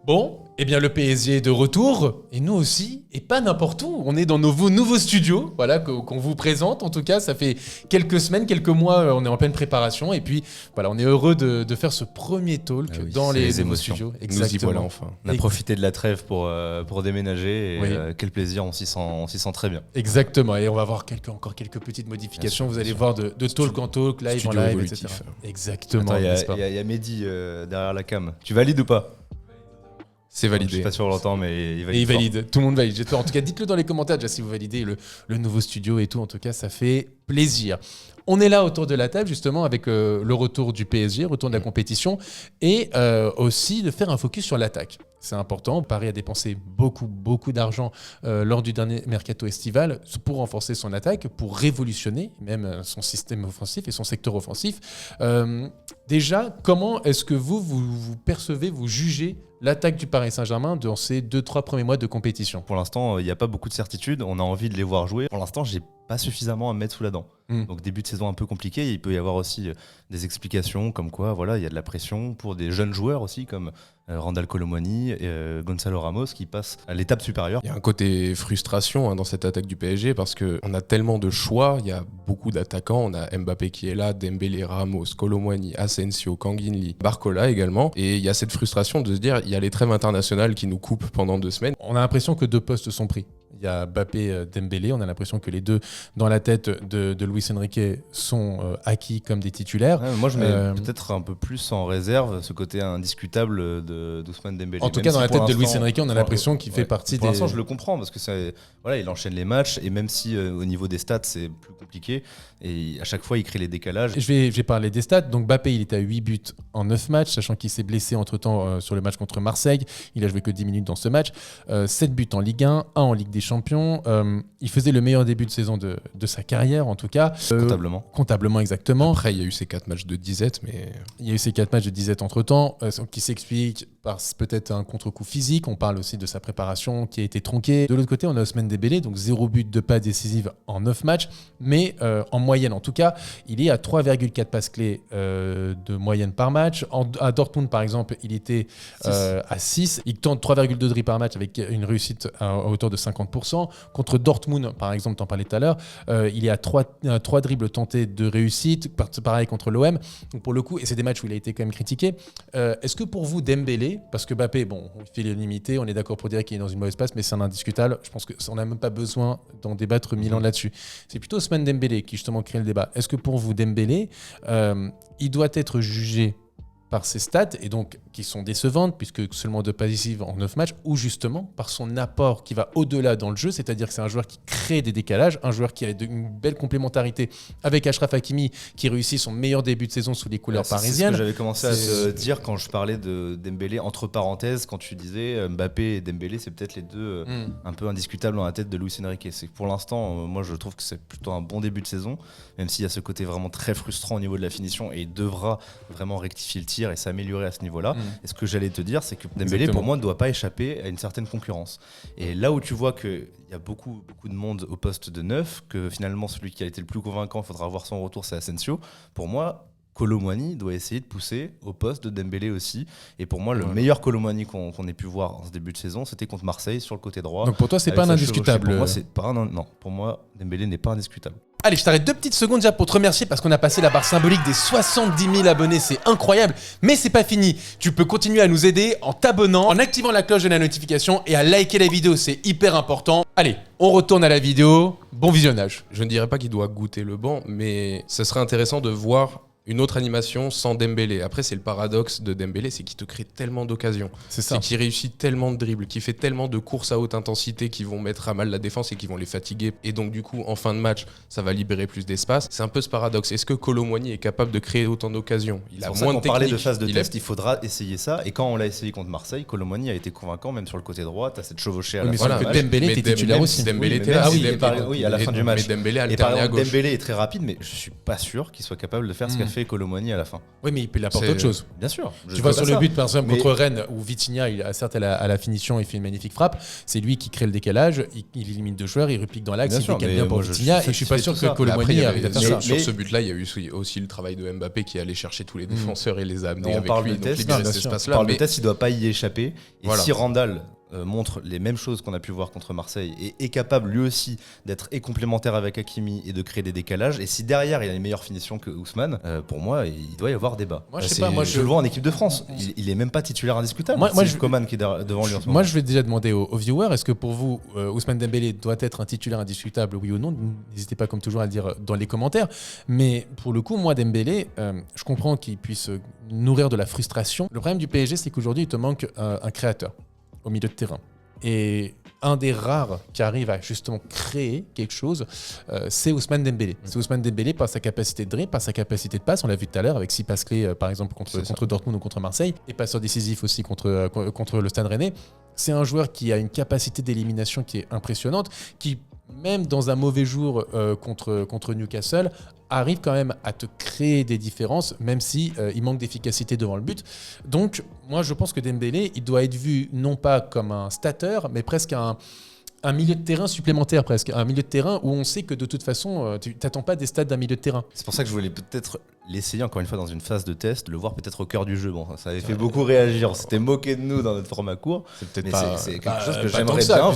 Bon, eh bien le PSG est de retour, et nous aussi, et pas n'importe où. On est dans nos nouveaux studios, voilà, qu'on vous présente. En tout cas, ça fait quelques semaines, quelques mois, on est en pleine préparation. Et puis, voilà, on est heureux de faire ce premier talk dans les nouveaux émotions. studios. Exactement. Nous y voilà enfin. On a profité de la trêve pour déménager, et quel plaisir, on s'y sent très bien. Exactement, et on va avoir encore quelques petites modifications. Vous allez voir de talk en talk, live en live, etc. Exactement. Il y a Mehdi derrière la cam. Tu valides ou pas ? C'est validé. Je suis pas sûr on l'entend, mais il valide. Et il valide. Tout le monde valide. En tout cas, dites-le dans les commentaires déjà si vous validez le nouveau studio et tout. En tout cas, ça fait plaisir. On est là autour de la table justement avec le retour du PSG, retour de la compétition et aussi de faire un focus sur l'attaque. C'est important. Paris a dépensé beaucoup d'argent lors du dernier mercato estival pour renforcer son attaque, pour révolutionner même son système offensif et son secteur offensif. Déjà, comment est-ce que vous percevez, vous jugez l'attaque du Paris Saint-Germain dans ces 2-3 premiers mois de compétition? Pour l'instant, il n'y a pas beaucoup de certitudes. On a envie de les voir jouer. Pour l'instant, j'ai pas suffisamment à me mettre sous la dent. Donc début de saison un peu compliqué. Il peut y avoir aussi des explications comme quoi voilà, il y a de la pression pour des jeunes joueurs aussi comme Randal Kolo Muani et Gonzalo Ramos qui passent à l'étape supérieure. Il y a un côté frustration dans cette attaque du PSG parce qu'on a tellement de choix. Il y a beaucoup d'attaquants. On a Mbappé qui est là, Dembélé, Ramos, Kolo Muani, Asensio, Kanginli, Barcola également. Et il y a cette frustration de se dire il y a les trêves internationales qui nous coupent pendant 2 semaines. On a l'impression que 2 postes sont pris. Il y a Mbappé, Dembélé. On a l'impression que les deux, dans la tête de Luis Enrique, sont acquis comme des titulaires. Ouais, moi, je mets peut-être un peu plus en réserve ce côté indiscutable d'Ousmane Dembélé. En tout cas, dans la tête de Luis Enrique, on a l'impression qu'il fait partie pour l'instant, je le comprends parce que il enchaîne les matchs et même si au niveau des stats, c'est plus compliqué et à chaque fois, il crée les décalages. Je vais parler des stats. Donc, Mbappé, il était à 8 buts en 9 matchs, sachant qu'il s'est blessé entre-temps sur le match contre Marseille. Il a joué que 10 minutes dans ce match. 7 buts en Ligue 1, 1 en Ligue des Champions. Il faisait le meilleur début de saison de sa carrière, en tout cas. Comptablement, exactement. Après, il y a eu ces 4 matchs de disette, mais... Il y a eu ces 4 matchs de disette entre-temps, qui s'expliquent par peut-être un contre-coup physique. On parle aussi de sa préparation qui a été tronquée. De l'autre côté, on a Ousmane Dembélé, donc 0 but de passe décisive en 9 matchs. Mais en moyenne, en tout cas, il est à 3,4 passes clés de moyenne par match. À Dortmund, par exemple, il était à 6. Il tente 3,2 dribbles par match avec une réussite à hauteur de 50%. Contre Dortmund, par exemple, t'en parlais tout à l'heure, il est à 3 dribbles tentés de réussite. Pareil contre l'OM. Donc pour le coup, et c'est des matchs où il a été quand même critiqué. Est-ce que pour vous, Dembélé, parce que Mbappé, bon, il fait l'unanimité, on est d'accord pour dire qu'il est dans une mauvaise passe, mais c'est un indiscutable. Je pense qu'on n'a même pas besoin d'en débattre 1000 ans là-dessus. C'est plutôt Ousmane Dembélé qui justement crée le débat. Est-ce que pour vous, Dembélé, il doit être jugé par ses stats, et donc qui sont décevantes, puisque seulement 2 passes décisives en 9 matchs, ou justement par son apport qui va au-delà dans le jeu, c'est-à-dire que c'est un joueur qui crée des décalages, un joueur qui a une belle complémentarité avec Achraf Hakimi, qui réussit son meilleur début de saison sous les couleurs parisiennes. C'est ce que j'avais commencé à te dire quand je parlais de Dembélé, entre parenthèses, quand tu disais Mbappé et Dembélé, c'est peut-être les deux un peu indiscutables dans la tête de Luis Enrique. C'est que pour l'instant, moi je trouve que c'est plutôt un bon début de saison, même s'il y a ce côté vraiment très frustrant au niveau de la finition, et il devra vraiment rectifier le tir et s'améliorer à ce niveau-là. Et ce que j'allais te dire, c'est que Dembélé, pour moi, ne doit pas échapper à une certaine concurrence. Et là où tu vois qu'il y a beaucoup de monde au poste de 9, que finalement, celui qui a été le plus convaincant, il faudra voir son retour, c'est Asensio. Pour moi, Kolo Muani doit essayer de pousser au poste de Dembélé aussi. Et pour moi, le meilleur Kolo Muani qu'on ait pu voir en ce début de saison, c'était contre Marseille sur le côté droit. Donc pour toi, c'est pas un indiscutable. Pour moi, c'est pas non. Pour moi, Dembélé n'est pas indiscutable. Allez, je t'arrête 2 petites secondes déjà pour te remercier parce qu'on a passé la barre symbolique des 70 000 abonnés, c'est incroyable, mais c'est pas fini. Tu peux continuer à nous aider en t'abonnant, en activant la cloche de la notification et à liker la vidéo, c'est hyper important. Allez, on retourne à la vidéo, bon visionnage. Je ne dirais pas qu'il doit goûter le banc, mais ce serait intéressant de voir une autre animation sans Dembélé. Après, c'est le paradoxe de Dembélé, c'est qu'il te crée tellement d'occasions. C'est qu'il réussit tellement de dribbles, qu'il fait tellement de courses à haute intensité qui vont mettre à mal la défense et qui vont les fatiguer. Et donc, du coup, en fin de match, ça va libérer plus d'espace. C'est un peu ce paradoxe. Est-ce que Kolo Muani est capable de créer autant d'occasions ? Il a moins de technique. Parlait de phase de test, il faudra essayer ça. Et quand on l'a essayé contre Marseille, Kolo Muani a été convaincant, même sur le côté droit. T'as cette chevauchée à la fin du match. Dembélé était titulaire aussi. Dembélé était là. Oui, à la fin du match. Mais Dembélé alternait à gauche. Dembélé est très rapide, mais je suis pas sûr qu'il soit capable de faire ce qu'a fait fait Kolo Muani à la fin. Oui, mais il apporte autre chose. Bien sûr. Tu vois sur le but, par exemple, contre Rennes, où Vitinha, certes à la finition, il fait une magnifique frappe. C'est lui qui crée le décalage, il élimine 2 joueurs, il replique dans l'axe, il décale bien pour Vitinha. Et je suis pas sûr que Kolo Muani arrive à faire ça. Sur ce but-là, il y a eu aussi le travail de Mbappé qui allait chercher tous les défenseurs et les a amenés avec lui. Donc libérer cet espace-là. On parle de test, il doit pas y échapper. Et si Randall montre les mêmes choses qu'on a pu voir contre Marseille et est capable lui aussi d'être complémentaire avec Hakimi et de créer des décalages, et si derrière il a une meilleure finition que Ousmane, pour moi il doit y avoir débat. Moi, je le vois en équipe de France, il est même pas titulaire indiscutable. C'est Coman qui est devant lui en ce moment. Moi je vais déjà demander aux viewers, est-ce que pour vous Ousmane Dembélé doit être un titulaire indiscutable, oui ou non? N'hésitez pas comme toujours à le dire dans les commentaires, mais pour le coup moi Dembélé, je comprends qu'il puisse nourrir de la frustration. Le problème du PSG, c'est qu'aujourd'hui il te manque un créateur au milieu de terrain. Et un des rares qui arrive à justement créer quelque chose, c'est Ousmane Dembélé. C'est Ousmane Dembélé par sa capacité de dribble, par sa capacité de passe. On l'a vu tout à l'heure avec 6 passes clés, par exemple, contre Dortmund ou contre Marseille. Et passeur décisif aussi contre le Stade Rennais. C'est un joueur qui a une capacité d'élimination qui est impressionnante, qui, même dans un mauvais jour contre Newcastle, arrive quand même à te créer des différences, même si il manque d'efficacité devant le but. Donc, moi, je pense que Dembélé, il doit être vu non pas comme un starter, mais presque un milieu de terrain supplémentaire, presque. Un milieu de terrain où on sait que de toute façon, tu n'attends pas des stats d'un milieu de terrain. C'est pour ça que je voulais peut-être l'essayer encore une fois dans une phase de test, le voir peut-être au cœur du jeu. Bon, ça avait fait beaucoup réagir. On s'était moqué de nous dans notre format court. C'est peut-être pas. C'est quelque chose que j'aimerais bien voir.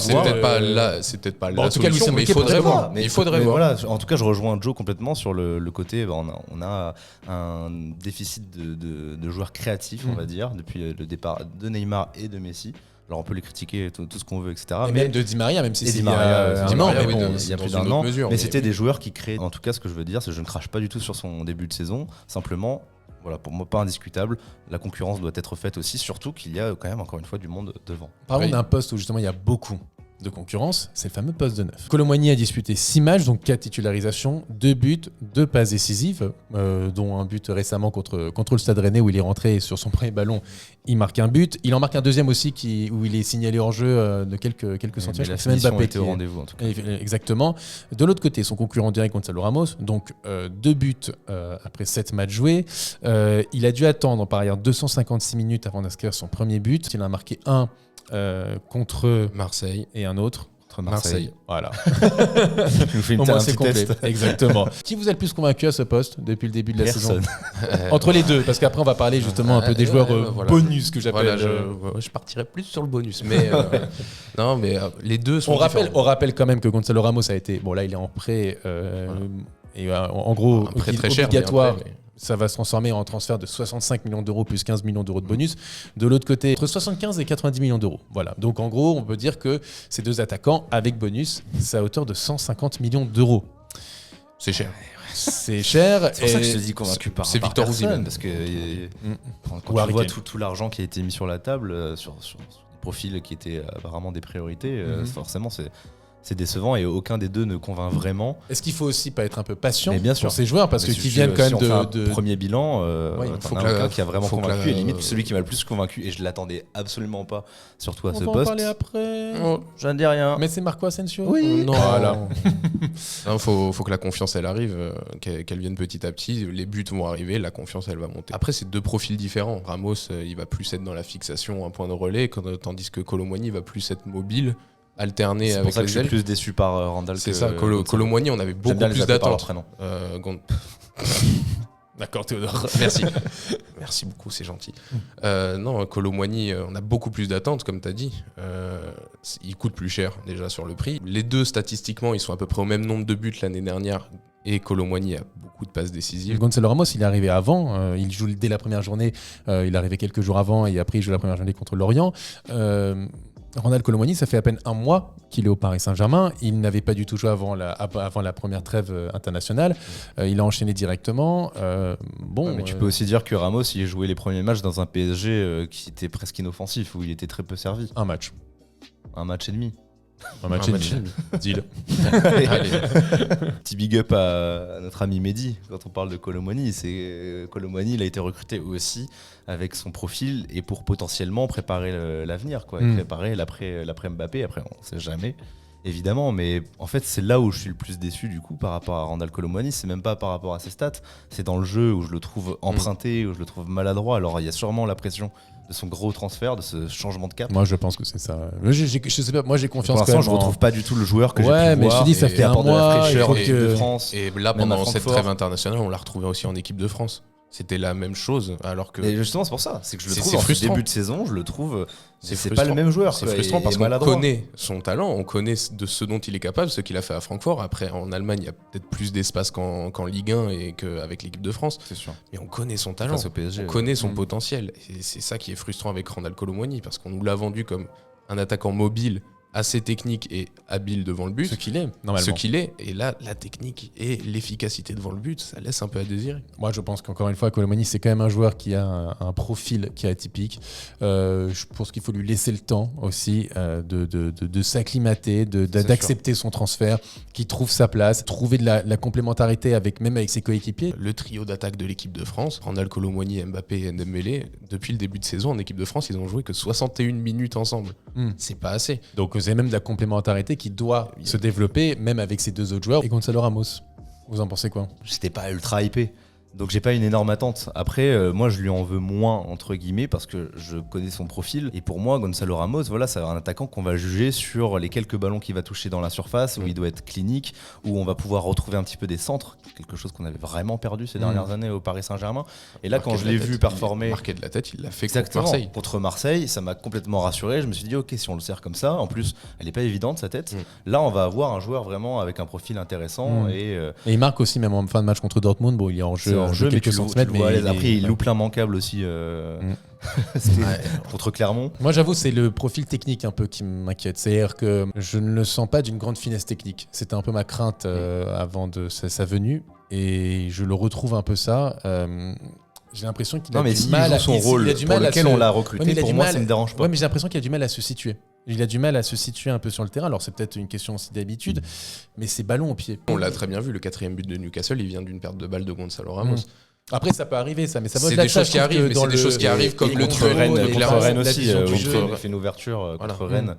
C'est peut-être pas la solution, mais il faudrait voir. Il faudrait voir. Voilà, en tout cas, je rejoins Joe complètement sur le côté. On a un déficit de joueurs créatifs, on va dire, depuis le départ de Neymar et de Messi. Alors on peut les critiquer tout ce qu'on veut, etc. Et même de Di Maria, même si c'est il y a plus d'un an. Mesure, mais c'était des joueurs qui créent. En tout cas, ce que je veux dire, c'est que je ne crache pas du tout sur son début de saison. Simplement, voilà, pour moi, pas indiscutable. La concurrence doit être faite aussi, surtout qu'il y a quand même, encore une fois, du monde devant. Parlons d'un poste où justement il y a beaucoup de concurrence, c'est le fameux poste de neuf. Kolo Muani a disputé 6 matchs, donc 4 titularisations, 2 buts, 2 passes décisives, dont un but récemment contre le Stade Rennais où il est rentré et sur son premier ballon, il marque un but. Il en marque un deuxième aussi où il est signalé hors jeu de quelques centimètres. La finition était au rendez-vous en tout cas. Exactement. De l'autre côté, son concurrent direct Gonçalo Ramos, donc 2 buts après 7 matchs joués. Il a dû attendre par ailleurs 256 minutes avant d'inscrire son premier but. Il en a marqué un contre Marseille et un autre contre Marseille. Voilà. Je nous fais un petit test. Exactement. Qui vous a le plus convaincu à ce poste depuis le début de la saison? Entre les deux, parce qu'après on va parler justement un peu des joueurs bonus que j'appelle. Voilà, je partirais plus sur le bonus, mais non, mais les deux sont on rappelle quand même que Gonçalo Ramos a été, bon là il est en prêt et en gros un prêt très obligatoire. Cher, ça va se transformer en transfert de 65 millions d'euros plus 15 millions d'euros de bonus. De l'autre côté, entre 75 et 90 millions d'euros. Voilà. Donc en gros, on peut dire que ces deux attaquants, avec bonus, c'est à hauteur de 150 millions d'euros. C'est cher. C'est cher. C'est pour ça que je te dis convaincu par Victor Osimhen. Parce que quand tu vois tout l'argent qui a été mis sur la table, sur des profils qui étaient apparemment des priorités, forcément c'est décevant et aucun des deux ne convainc vraiment. Est-ce qu'il faut aussi pas être un peu patient bien sûr pour ces joueurs parce qu'ils viennent quand même de premier bilan, il faut aucun qui a vraiment convaincu et limite celui qui m'a le plus convaincu et je l'attendais absolument pas surtout à ce poste. On va en parler après. Je ne dis rien. Mais c'est Marco Asensio. Oui. Non. Voilà. Faut que la confiance elle arrive, qu'elle vienne petit à petit. Les buts vont arriver, la confiance elle va monter. Après c'est deux profils différents. Ramos il va plus être dans la fixation, un point de relais, tandis que Kolo Muani va plus être mobile. Alterné avec les ailes. C'est pour ça que je suis plus déçu par Randall. C'est ça, Kolo Muani, on avait beaucoup plus d'attentes. D'accord, Théodore. Merci. Merci beaucoup, c'est gentil. Non, Kolo Muani, on a beaucoup plus d'attentes, comme tu as dit. Il coûte plus cher déjà sur le prix. Les deux, statistiquement, ils sont à peu près au même nombre de buts l'année dernière. Et Kolo Muani a beaucoup de passes décisives. Gonçalo Ramos, il est arrivé avant. Il joue dès la première journée. Il est arrivé quelques jours avant et après, il joue la première journée contre Lorient. Randal Kolo Muani, ça fait à peine un mois qu'il est au Paris Saint-Germain. Il n'avait pas du tout joué avant la première trêve internationale. Il a enchaîné directement. Mais tu peux aussi dire que Ramos, il a joué les premiers matchs dans un PSG qui était presque inoffensif, où il était très peu servi. Un match et demi. Un match et demi. Deal. Petit big up à notre ami Mehdi quand on parle de Kolo Muani. Kolo Muani, il a été recruté aussi avec son profil et pour potentiellement préparer l'avenir, quoi, et préparer l'après Mbappé. Après, on ne sait jamais. Évidemment, mais en fait, c'est là où je suis le plus déçu du coup par rapport à Randal Kolo Muani. C'est même pas par rapport à ses stats, c'est dans le jeu où je le trouve emprunté, où je le trouve maladroit. Alors il y a sûrement la pression de son gros transfert, de ce changement de cap. Moi, je pense que c'est ça. Je sais pas, moi j'ai confiance. Pour l'instant, je retrouve pas du tout le joueur que j'ai pu voir. Ouais, mais je te dis, ça fait un mois. De France. Et là, pendant cette trêve internationale, on l'a retrouvé aussi en équipe de France. C'était la même chose, alors que. Et justement, c'est pour ça. C'est que je le trouve en début de saison, je le trouve. C'est pas le même joueur. C'est frustrant parce qu'on connaît son talent, on connaît de ce dont il est capable, ce qu'il a fait à Francfort. Après, en Allemagne, il y a peut-être plus d'espace qu'en Ligue 1 et qu'avec l'équipe de France. C'est sûr. Mais on connaît son talent, on connaît son potentiel. Et c'est ça qui est frustrant avec Randal Kolo Muani, parce qu'on nous l'a vendu comme un attaquant mobile, assez technique et habile devant le but. Ce qu'il est, normalement. Ce qu'il est. Et là, la technique et l'efficacité devant le but, ça laisse un peu à désirer. Moi, je pense qu'encore une fois, Kolo Muani, c'est quand même un joueur qui a un profil qui est atypique. Je pense qu'il faut lui laisser le temps aussi de s'acclimater, d'accepter son transfert, qu'il trouve sa place, trouver de la complémentarité même avec ses coéquipiers. Le trio d'attaque de l'équipe de France, Randal Kolo Muani, Mbappé et Dembélé, depuis le début de saison, en équipe de France, ils ont joué que 61 minutes ensemble. C'est pas assez. Donc, c'est même de la complémentarité qui doit se développer, même avec ces deux autres joueurs. Et Gonzalo Ramos, vous en pensez quoi ? J'étais pas ultra hypé. Donc j'ai pas une énorme attente. Après, moi je lui en veux moins entre guillemets parce que je connais son profil. Et pour moi, Gonzalo Ramos, voilà, c'est un attaquant qu'on va juger sur les quelques ballons qu'il va toucher dans la surface, où il doit être clinique, où on va pouvoir retrouver un petit peu des centres, quelque chose qu'on avait vraiment perdu ces dernières années au Paris Saint-Germain. Et là, quand je l'ai vu performer, marqué de la tête, il l'a fait contre Marseille, ça m'a complètement rassuré. Je me suis dit, ok, si on le sert comme ça, en plus, elle est pas évidente sa tête. Là, on va avoir un joueur vraiment avec un profil intéressant et il marque aussi même en fin de match contre Dortmund. Bon, il est en jeu. Quelques centimètres, mais après il loupe l'immanquable aussi contre Clermont. Moi j'avoue c'est le profil technique un peu qui m'inquiète, c'est-à-dire que je ne le sens pas d'une grande finesse technique, c'était un peu ma crainte avant de sa venue et je le retrouve un peu ça. J'ai l'impression qu'il a du mal à son rôle pour lequel on l'a recruté. Pour moi ça me dérange pas. Ouais, mais j'ai l'impression qu'il a du mal à se situer. Il a du mal à se situer un peu sur le terrain. Alors c'est peut-être une question aussi d'habitude, mais c'est ballon au pied. On l'a très bien vu, le 4e but de Newcastle, il vient d'une perte de balle de Gonzalo Ramos. Après ça peut arriver ça, mais ça va c'est des choses qui arrivent, mais c'est des choses qui arrivent comme le contre Rennes aussi. Il a fait une ouverture contre Rennes.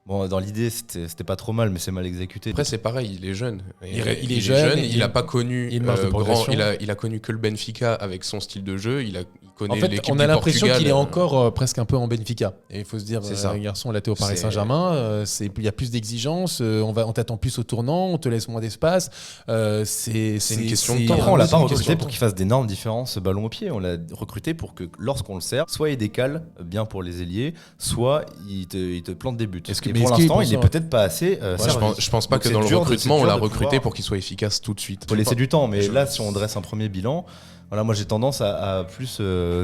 Bon, dans l'idée, c'était pas trop mal, mais c'est mal exécuté. Après, c'est pareil, il est jeune. Il est jeune, il a pas connu il a connu que le Benfica avec son style de jeu. Il connaît l'équipe du Portugal. On a l'impression qu'il est encore presque un peu en Benfica. Et il faut se dire, garçon, là, t'es au Paris Saint-Germain, il y a plus d'exigences, on t'attend plus au tournant, on te laisse moins d'espace. C'est une question de temps. Après, on l'a pas recruté pour qu'il fasse d'énormes différences ballon au pied. On l'a recruté pour que lorsqu'on le sert, soit il décale bien pour les ailiers, soit il te plante des buts. Pour l'instant, il n'est peut-être pas assez. Je pense pas que dans le recrutement, on l'a recruté pour qu'il soit efficace tout de suite. Il faut laisser du temps, mais là, si on dresse un premier bilan, voilà, moi j'ai tendance à plus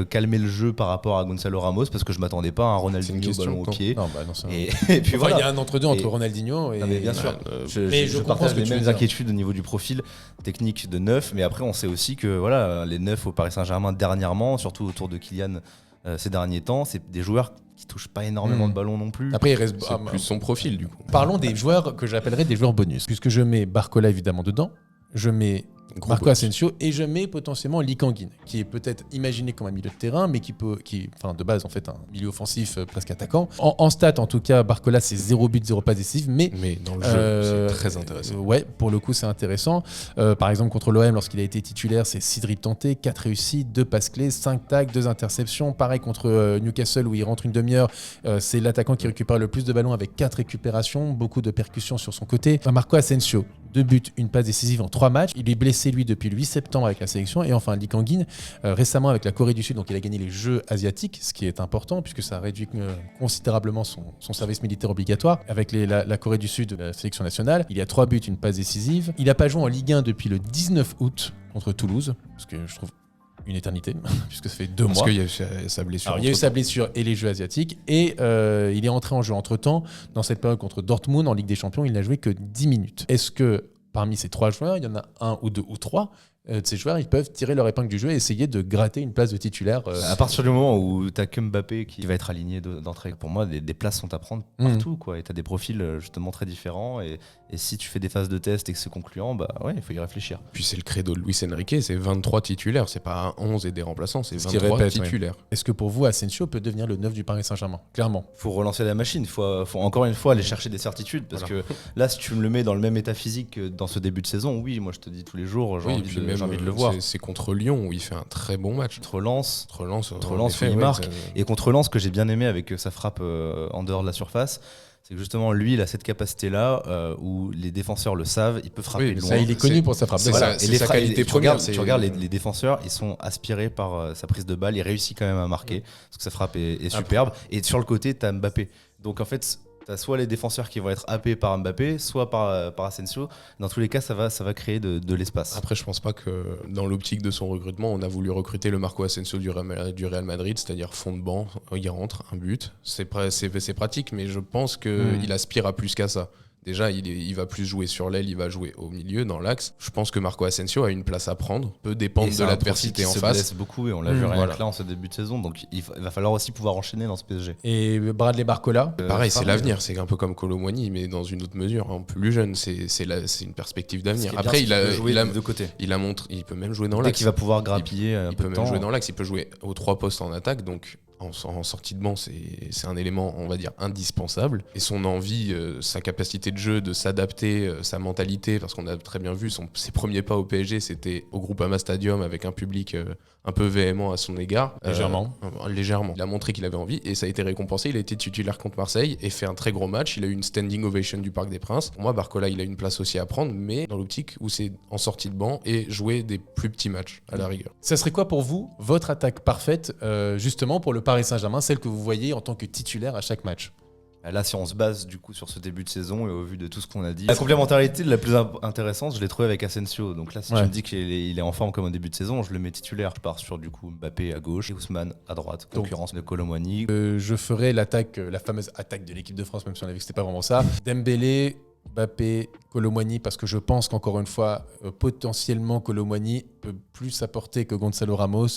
calmer le jeu par rapport à Gonzalo Ramos parce que je m'attendais pas à un Ronaldinho ballon au pied. Et puis voilà, il y a un entre-deux entre Ronaldinho et. Non, mais bien sûr. Je partage les mêmes inquiétudes au niveau du profil technique de neuf, mais après on sait aussi que voilà, les neufs au Paris Saint-Germain dernièrement, surtout autour de Kylian ces derniers temps, c'est des joueurs qui touchent pas énormément de ballons non plus. Après, il reste plus son profil du coup. Parlons des joueurs que j'appellerais des joueurs bonus, puisque je mets Barcola évidemment dedans, je mets Marco Asensio et je mets potentiellement Lee Kang-in, qui est peut-être imaginé comme un milieu de terrain, mais qui de base en fait un milieu offensif presque attaquant. En stats en tout cas, Barcola c'est 0 but, 0 passe décisive, mais dans le jeu c'est très intéressant. Ouais, pour le coup c'est intéressant. Par exemple contre l'OM lorsqu'il a été titulaire, c'est 6 dribbles tentés, 4 réussis, 2 passes clés, 5 tacs, 2 interceptions. Pareil contre Newcastle où il rentre une demi-heure, c'est l'attaquant qui récupère le plus de ballons avec 4 récupérations, beaucoup de percussions sur son côté. Marco Asensio, 2 buts, 1 passe décisive en 3 matchs. Il est blessé lui depuis le 8 septembre avec la sélection. Et enfin, Lee Kang-in, récemment avec la Corée du Sud, donc il a gagné les Jeux asiatiques, ce qui est important puisque ça réduit considérablement son service militaire obligatoire. Avec la Corée du Sud, la sélection nationale, il y a 3 buts, 1 passe décisive. Il n'a pas joué en Ligue 1 depuis le 19 août contre Toulouse, ce que je trouve une éternité, puisque ça fait 2 mois. Parce qu'il y a eu sa blessure. Alors, il y a eu sa blessure et les Jeux asiatiques. Et il est entré en jeu entre-temps. Dans cette période contre Dortmund, en Ligue des Champions, il n'a joué que 10 minutes. Est-ce que parmi ces 3 joueurs, il y en a un ou 2 ou 3 de ces joueurs, ils peuvent tirer leur épingle du jeu et essayer de gratter une place de titulaire. À partir du moment où tu n'as que Mbappé qui va être aligné d'entrée, pour moi, des places sont à prendre partout. Quoi. Et tu as des profils justement très différents. Et si tu fais des phases de test et que c'est concluant, il faut y réfléchir. Puis c'est le credo de Luis Enrique, c'est 23 titulaires. C'est pas un 11 et des remplaçants, c'est 23 titulaires. Ouais. Est-ce que pour vous, Asensio peut devenir le 9 du Paris Saint-Germain ? Clairement. Il faut relancer la machine. Il faut encore une fois aller chercher des certitudes. Parce que là, si tu me le mets dans le même état physique que dans ce début de saison, oui, moi je te dis tous les jours, j'ai envie de le voir. C'est contre Lyon où il fait un très bon match. Contre Lens, où il marque. Et contre Lens, que j'ai bien aimé avec sa frappe en dehors de la surface, c'est que justement lui, il a cette capacité-là où les défenseurs le savent, il peut frapper loin. Ça, il est connu pour sa frappe. C'est sa qualité première. Tu regardes les défenseurs, ils sont aspirés par sa prise de balle, il réussit quand même à marquer, parce que sa frappe est superbe. Et sur le côté, tu as Mbappé. Donc en fait, t'as soit les défenseurs qui vont être happés par Mbappé, soit par Asensio. Dans tous les cas, ça va créer de l'espace. Après, je pense pas que dans l'optique de son recrutement, on a voulu recruter le Marco Asensio du Real Madrid, c'est-à-dire fond de banc, il rentre, un but. C'est pratique, mais je pense qu'il aspire à plus qu'à ça. Déjà, il va plus jouer sur l'aile, il va jouer au milieu, dans l'axe. Je pense que Marco Asensio a une place à prendre, peut dépendre de l'adversité en face. Il se blesse beaucoup et on l'a vu rien que là en ce début de saison, donc il va falloir aussi pouvoir enchaîner dans ce PSG. Et Bradley Barcola pareil, c'est l'avenir, c'est un peu comme Kolo Muani, mais dans une autre mesure, un peu plus jeune, c'est une perspective d'avenir. Après, il a joué de côté. Il peut même jouer dans l'axe. Il va pouvoir grappiller un peu de temps. Il peut même jouer dans l'axe, il peut jouer aux 3 postes en attaque, donc en sortie de banc, c'est un élément, on va dire, indispensable. Et son envie, sa capacité de jeu, de s'adapter, sa mentalité, parce qu'on a très bien vu ses premiers pas au PSG, c'était au Groupama Stadium avec un public un peu véhément à son égard. Légèrement. Il a montré qu'il avait envie et ça a été récompensé. Il a été titulaire contre Marseille et fait un très gros match. Il a eu une standing ovation du Parc des Princes. Pour moi, Barcola, il a une place aussi à prendre, mais dans l'optique où c'est en sortie de banc et jouer des plus petits matchs à la rigueur. Ça serait quoi pour vous, votre attaque parfaite, justement pour le Paris Saint-Germain, celle que vous voyez en tant que titulaire à chaque match ? Là, si on se base du coup sur ce début de saison et au vu de tout ce qu'on a dit, la complémentarité la plus intéressante, je l'ai trouvée avec Asensio. Donc là, si tu me dis qu'il est en forme comme au début de saison, je le mets titulaire. Je pars sur du coup Mbappé à gauche et Ousmane à droite. Concurrence de Kolo Muani. Je ferai l'attaque, la fameuse attaque de l'équipe de France, même si on a vu que c'était pas vraiment ça. Dembélé, Mbappé, Kolo Muani, parce que je pense qu'encore une fois, potentiellement Kolo Muani peut plus apporter que Gonzalo Ramos.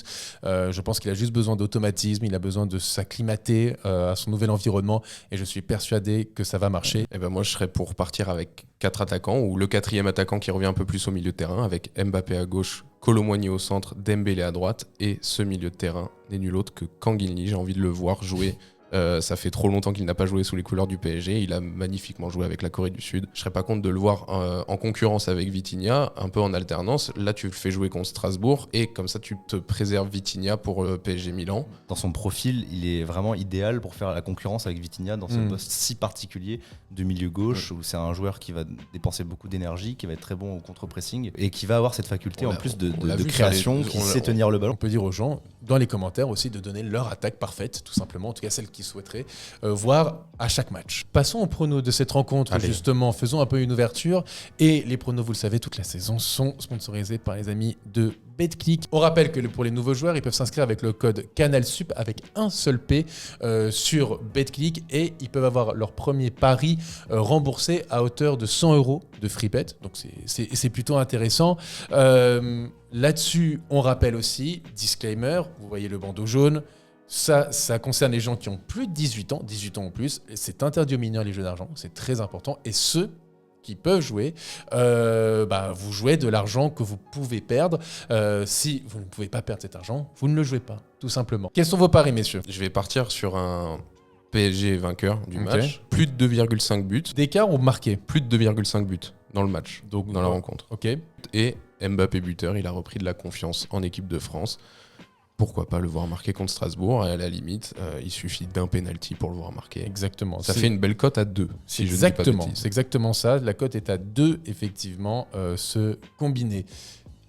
Je pense qu'il a juste besoin d'automatisme, il a besoin de s'acclimater à son nouvel environnement et je suis persuadé que ça va marcher. Et ben moi, je serais pour partir avec 4 attaquants ou le 4e attaquant qui revient un peu plus au milieu de terrain avec Mbappé à gauche, Kolo Muani au centre, Dembélé à droite et ce milieu de terrain n'est nul autre que Kanguilny. J'ai envie de le voir jouer. Ça fait trop longtemps qu'il n'a pas joué sous les couleurs du PSG. Il a magnifiquement joué avec la Corée du Sud. Je serais pas contre de le voir en concurrence avec Vitinha, un peu en alternance. Là, tu le fais jouer contre Strasbourg et comme ça, tu te préserves Vitinha pour PSG Milan. Dans son profil, il est vraiment idéal pour faire la concurrence avec Vitinha dans ce poste si particulier de milieu gauche où c'est un joueur qui va dépenser beaucoup d'énergie, qui va être très bon au contre-pressing et qui va avoir cette faculté en plus de création, qui sait tenir le ballon. On peut dire aux gens dans les commentaires aussi de donner leur attaque parfaite, tout simplement, en tout cas celle qui souhaiteraient voir à chaque match. Passons aux pronos de cette rencontre, justement. Faisons un peu une ouverture. Et les pronos, vous le savez, toute la saison sont sponsorisés par les amis de BetClick. On rappelle que pour les nouveaux joueurs, ils peuvent s'inscrire avec le code CANALSUP avec un seul P sur BetClick et ils peuvent avoir leur premier pari remboursé à hauteur de 100 € de free bet. Donc c'est plutôt intéressant. Là-dessus, on rappelle aussi, disclaimer, vous voyez le bandeau jaune, ça concerne les gens qui ont plus de 18 ans ou plus. C'est interdit aux mineurs les jeux d'argent, c'est très important. Et ceux qui peuvent jouer, vous jouez de l'argent que vous pouvez perdre. Si vous ne pouvez pas perdre cet argent, vous ne le jouez pas, tout simplement. Quels sont vos paris, messieurs ? Je vais partir sur un PSG vainqueur du match. Plus de 2,5 buts. D'écart ou marqué ? Plus de 2,5 buts dans le match, donc dans la rencontre. Ok. Et Mbappé buteur, il a repris de la confiance en équipe de France. Pourquoi pas le voir marquer contre Strasbourg ? Et à la limite, il suffit d'un penalty pour le voir marquer. Exactement. Ça fait une belle cote à 2, si je ne dis pas de bêtises. C'est exactement ça. La cote est à 2, effectivement, ce combiné.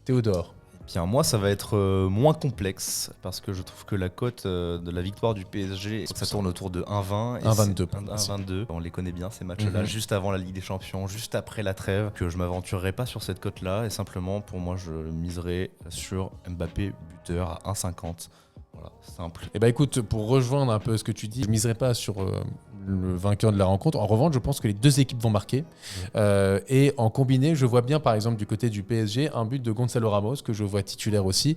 Théodore ? Bien, moi, ça va être moins complexe parce que je trouve que la cote de la victoire du PSG, ça tourne autour de 1,20. 1,22. 1,22. On les connaît bien, ces matchs-là, juste avant la Ligue des Champions, juste après la trêve, que je m'aventurerai pas sur cette cote-là. Et simplement, pour moi, je miserai sur Mbappé buteur à 1,50. Voilà, simple. Eh ben écoute, pour rejoindre un peu ce que tu dis, je miserai pas sur le vainqueur de la rencontre. En revanche, je pense que les deux équipes vont marquer. Et en combiné, je vois bien, par exemple, du côté du PSG, un but de Gonzalo Ramos, que je vois titulaire aussi.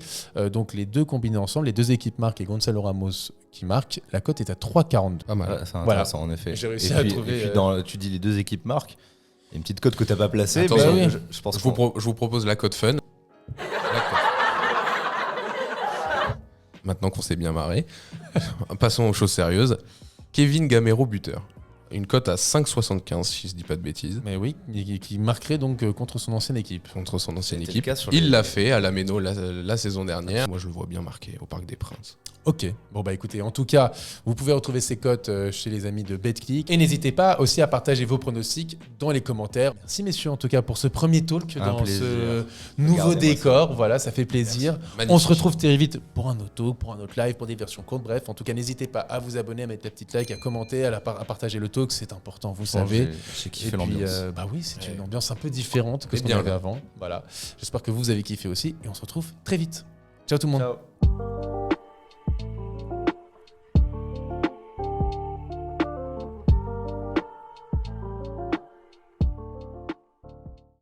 Donc les deux combinés ensemble, les deux équipes marquent et Gonzalo Ramos qui marque. La cote est à 3,42. Pas mal. Ouais, c'est intéressant, en effet. J'ai réussi à trouver... Et puis tu dis les deux équipes marquent. Il y a une petite cote que tu n'as pas placée. Attends, mais oui. je pense je vous propose la cote fun. Maintenant qu'on s'est bien marré, passons aux choses sérieuses. Kevin Gamero buteur. Une cote à 5,75 si je dis pas de bêtises. Mais oui, qui marquerait donc contre son ancienne équipe. Contre son ancienne C'était équipe. le cas sur Il l'a fait à la Méno la saison dernière. Moi je le vois bien marqué au Parc des Princes. Ok, bon bah écoutez, en tout cas, vous pouvez retrouver ces cotes chez les amis de BetClick. Et n'hésitez pas aussi à partager vos pronostics dans les commentaires. Merci messieurs en tout cas pour ce premier talk dans ce nouveau décor. Voilà, ça fait plaisir. On se retrouve très vite pour un autre talk, pour un autre live, pour des versions courtes. Bref, en tout cas, n'hésitez pas à vous abonner, à mettre la petite like, à commenter, à partager le talk. C'est important, vous savez. J'ai kiffé l'ambiance. Bah oui, c'est une ambiance un peu différente que ce qu'on avait avant. Voilà. J'espère que vous avez kiffé aussi et on se retrouve très vite. Ciao tout le monde. Ciao.